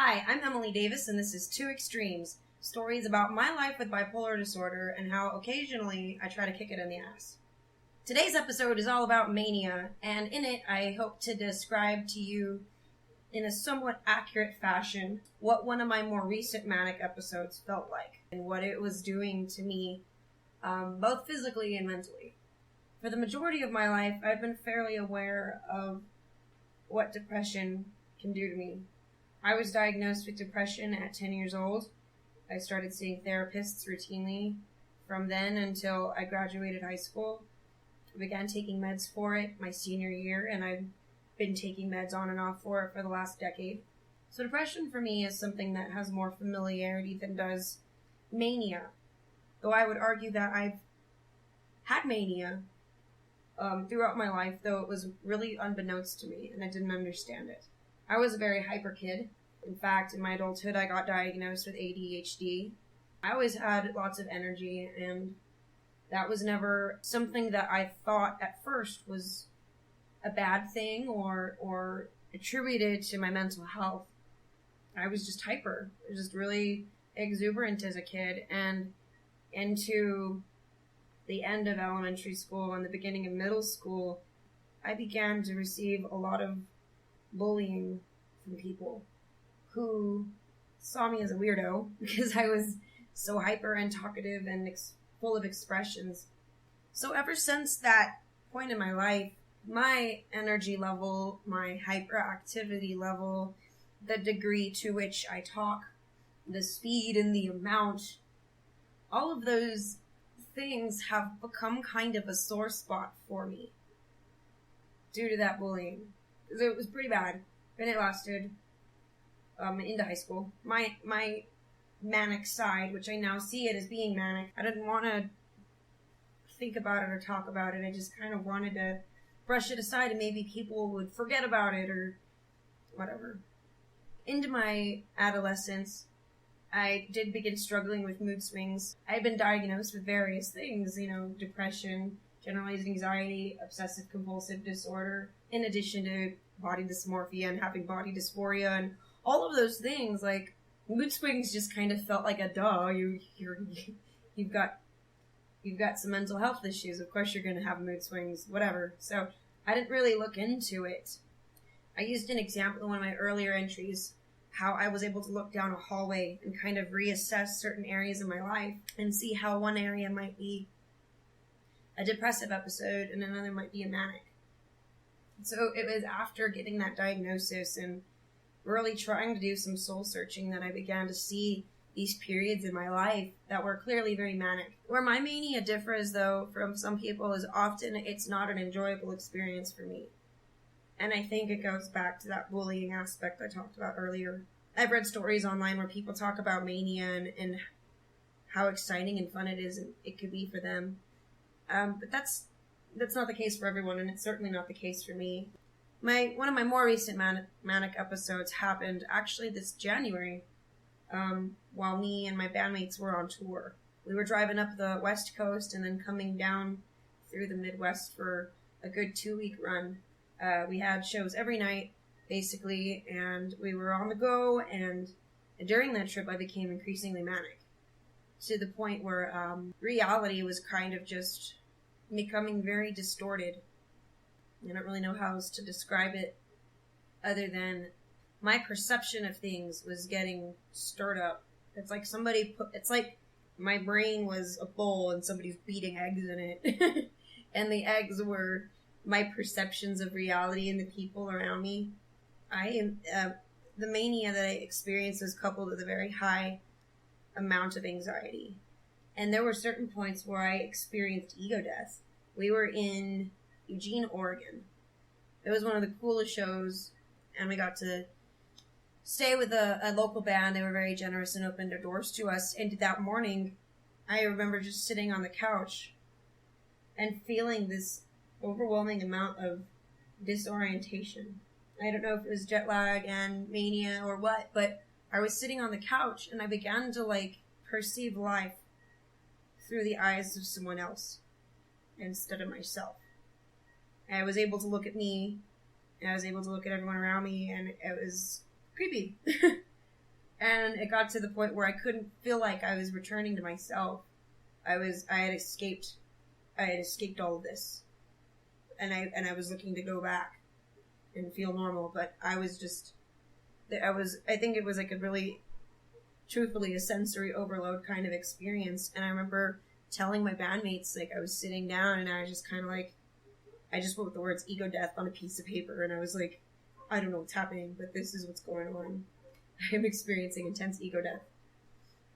Hi, I'm Emily Davis, and this is Two Extremes, stories about my life with bipolar disorder and how occasionally I try to kick it in the ass. Today's episode is all about mania, and in it I hope to describe to you in a somewhat accurate fashion what one of my more recent manic episodes felt like and what it was doing to me, both physically and mentally. For the majority of my life, I've been fairly aware of what depression can do to me. I was diagnosed with depression at 10 years old. I started seeing therapists routinely from then until I graduated high school. I began taking meds for it my senior year, and I've been taking meds on and off for it for the last decade. So depression for me is something that has more familiarity than does mania. Though I would argue that I've had mania throughout my life, though it was really unbeknownst to me, and I didn't understand it. I was a very hyper kid. In fact, in my adulthood, I got diagnosed with ADHD. I always had lots of energy, and that was never something that I thought at first was a bad thing or attributed to my mental health. I was just hyper. I was just really exuberant as a kid, and into the end of elementary school and the beginning of middle school, I began to receive a lot of bullying from people who saw me as a weirdo because I was so hyper and talkative and full of expressions. So ever since that point in my life, my energy level, my hyperactivity level, the degree to which I talk, the speed and the amount, all of those things have become kind of a sore spot for me due to that bullying. It was pretty bad, and it lasted into high school. My manic side, which I now see it as being manic, I didn't want to think about it or talk about it. I just kind of wanted to brush it aside and maybe people would forget about it or whatever. Into my adolescence, I did begin struggling with mood swings. I had been diagnosed with various things, depression, generalized anxiety, obsessive compulsive disorder, in addition to body dysmorphia and having body dysphoria, and all of those things. Like, mood swings just kind of felt like a duh. You've got some mental health issues. Of course you're going to have mood swings, whatever. So I didn't really look into it. I used an example in one of my earlier entries, how I was able to look down a hallway and kind of reassess certain areas of my life and see how one area might be a depressive episode and another might be a manic. So it was after getting that diagnosis and really trying to do some soul searching that I began to see these periods in my life that were clearly very manic. Where my mania differs, though, from some people is often it's not an enjoyable experience for me. And I think it goes back to that bullying aspect I talked about earlier. I've read stories online where people talk about mania and how exciting and fun it is and it could be for them. But that's not the case for everyone, and it's certainly not the case for me. One of my more recent manic episodes happened actually this January, while me and my bandmates were on tour. We were driving up the West Coast and then coming down through the Midwest for a good 2-week run. We had shows every night, basically, and we were on the go, and during that trip I became increasingly manic, to the point where reality was kind of just becoming very distorted. I don't really know how else to describe it other than my perception of things was getting stirred up. It's like my brain was a bowl and somebody's beating eggs in it. And the eggs were my perceptions of reality and the people around me. The mania that I experienced was coupled with a very high amount of anxiety. And there were certain points where I experienced ego death. We were in Eugene, Oregon. It was one of the coolest shows, and we got to stay with a local band. They were very generous and opened their doors to us. And that morning, I remember just sitting on the couch and feeling this overwhelming amount of disorientation. I don't know if it was jet lag and mania or what, but I was sitting on the couch and I began to perceive life through the eyes of someone else instead of myself. I was able to look at me, and I was able to look at everyone around me, and it was creepy. And it got to the point where I couldn't feel like I was returning to myself. I had escaped all of this. And I was looking to go back and feel normal, but I think it was like a really, truthfully, a sensory overload kind of experience. And I remember telling my bandmates, like, I was sitting down and I was just kind of like, I just wrote the words ego death on a piece of paper, and I was like, I don't know what's happening, but this is what's going on. I am experiencing intense ego death,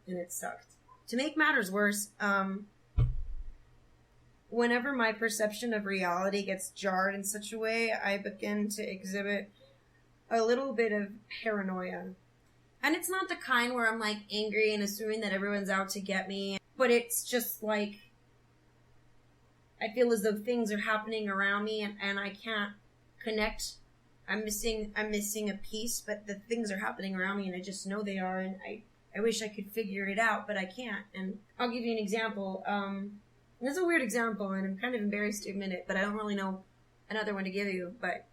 and it sucked. To make matters worse, whenever my perception of reality gets jarred in such a way, I begin to exhibit a little bit of paranoia. And it's not the kind where I'm like angry and assuming that everyone's out to get me, but it's just like I feel as though things are happening around me and I can't connect. I'm missing a piece, but the things are happening around me and I just know they are, and I wish I could figure it out, but I can't. And I'll give you an example. This is a weird example, and I'm kind of embarrassed to admit it, but I don't really know another one to give you. But,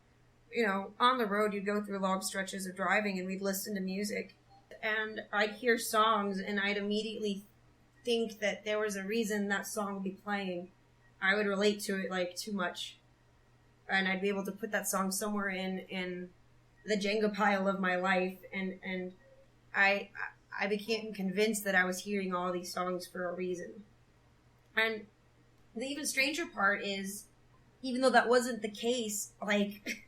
you know, on the road, you'd go through long stretches of driving, and we'd listen to music. And I'd hear songs, and I'd immediately think that there was a reason that song would be playing. I would relate to it, like, too much. And I'd be able to put that song somewhere in the Jenga pile of my life, and I became convinced that I was hearing all these songs for a reason. And the even stranger part is, even though that wasn't the case, like,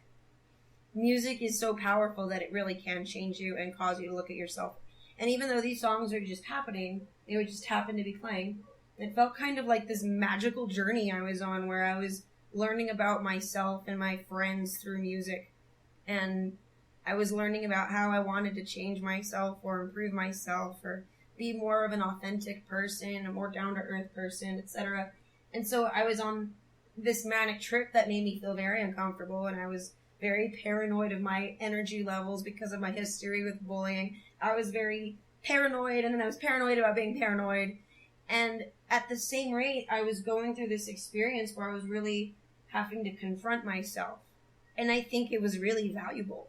music is so powerful that it really can change you and cause you to look at yourself. And even though these songs are just happening, they would just happen to be playing, it felt kind of like this magical journey I was on where I was learning about myself and my friends through music. And I was learning about how I wanted to change myself or improve myself or be more of an authentic person, a more down-to-earth person, etc. And so I was on this manic trip that made me feel very uncomfortable, and I was very paranoid of my energy levels because of my history with bullying. I was very paranoid, and then I was paranoid about being paranoid. And at the same rate, I was going through this experience where I was really having to confront myself. And I think it was really valuable.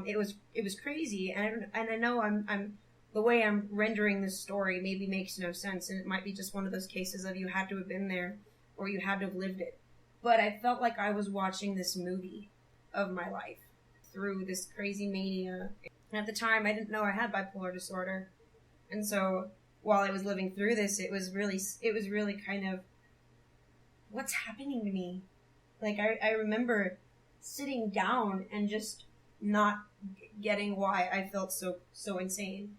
It was crazy, and I know I'm the way I'm rendering this story maybe makes no sense, and it might be just one of those cases of you had to have been there or you had to have lived it. But I felt like I was watching this movie of my life through this crazy mania. And at the time, I didn't know I had bipolar disorder, and so while I was living through this, it was really kind of, what's happening to me? Like I remember sitting down and just not getting why I felt so insane.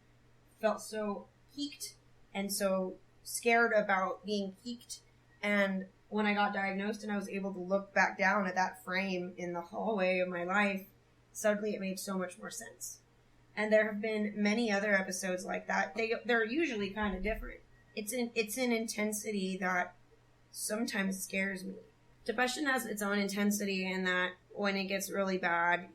Felt so peaked and so scared about being peaked. And when I got diagnosed and I was able to look back down at that frame in the hallway of my life, suddenly it made so much more sense. And there have been many other episodes like that. They're usually kind of different. It's an intensity that sometimes scares me. Depression has its own intensity in that when it gets really bad,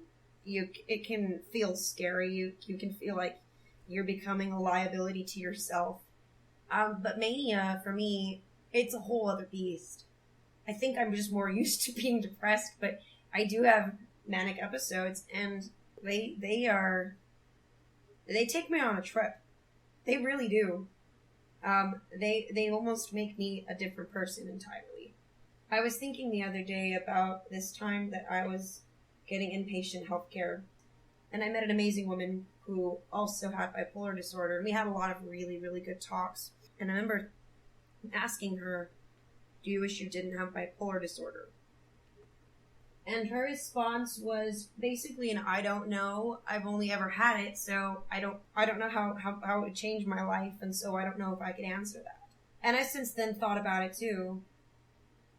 it can feel scary. You can feel like you're becoming a liability to yourself. But mania, for me, it's a whole other beast. I think I'm just more used to being depressed, but I do have manic episodes, and they take me on a trip. They really do. They almost make me a different person entirely. I was thinking the other day about this time that I was getting inpatient healthcare, and I met an amazing woman who also had bipolar disorder, and we had a lot of really, really good talks. And I remember asking her, "Do you wish you didn't have bipolar disorder?" And her response was basically an "I don't know. I've only ever had it, so I don't know how it would change my life, and so I don't know if I could answer that." And I since then thought about it too.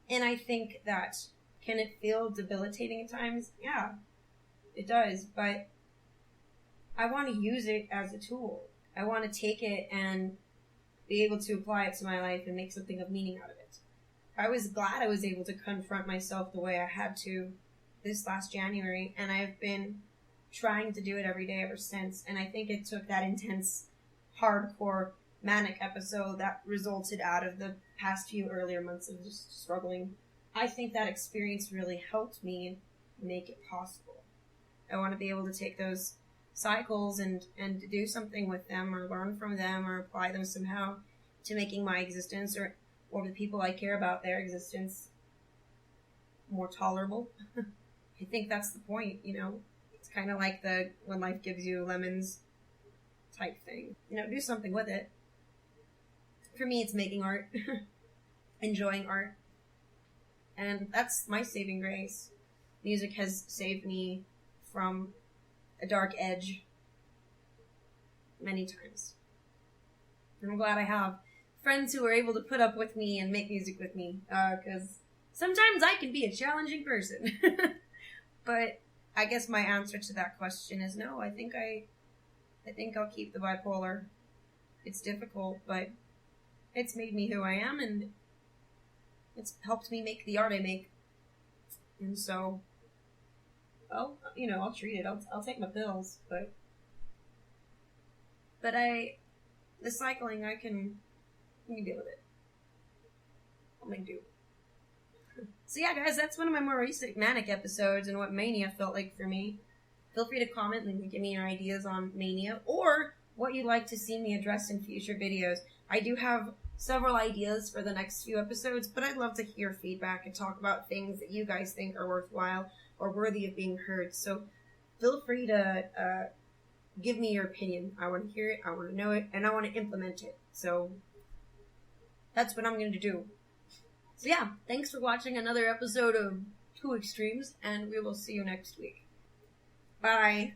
And I think that, can it feel debilitating at times? Yeah, it does. But I want to use it as a tool. I want to take it and be able to apply it to my life and make something of meaning out of it. I was glad I was able to confront myself the way I had to this last January, and I've been trying to do it every day ever since. And I think it took that intense, hardcore, manic episode that resulted out of the past few earlier months of just struggling. I think that experience really helped me make it possible. I want to be able to take those cycles and do something with them or learn from them or apply them somehow to making my existence or the people I care about, their existence, more tolerable. I think that's the point, you know. It's kind of like the when life gives you lemons type thing. You know, do something with it. For me, it's making art, enjoying art. And that's my saving grace. Music has saved me from a dark edge many times. And I'm glad I have friends who are able to put up with me and make music with me, because sometimes I can be a challenging person. But I guess my answer to that question is no. I think I'll keep the bipolar. It's difficult, but it's made me who I am, and it's helped me make the art I make. And so, well, you know, I'll treat it. I'll take my pills, but the cycling, I can deal with it. I'll make do. So yeah, guys, that's one of my more recent manic episodes and what mania felt like for me. Feel free to comment and give me your ideas on mania or what you'd like to see me address in future videos. I do have several ideas for the next few episodes, but I'd love to hear feedback and talk about things that you guys think are worthwhile or worthy of being heard. So feel free to give me your opinion. I want to hear it, I want to know it, and I want to implement it. So that's what I'm going to do. So yeah, thanks for watching another episode of Two Extremes, and we will see you next week. Bye.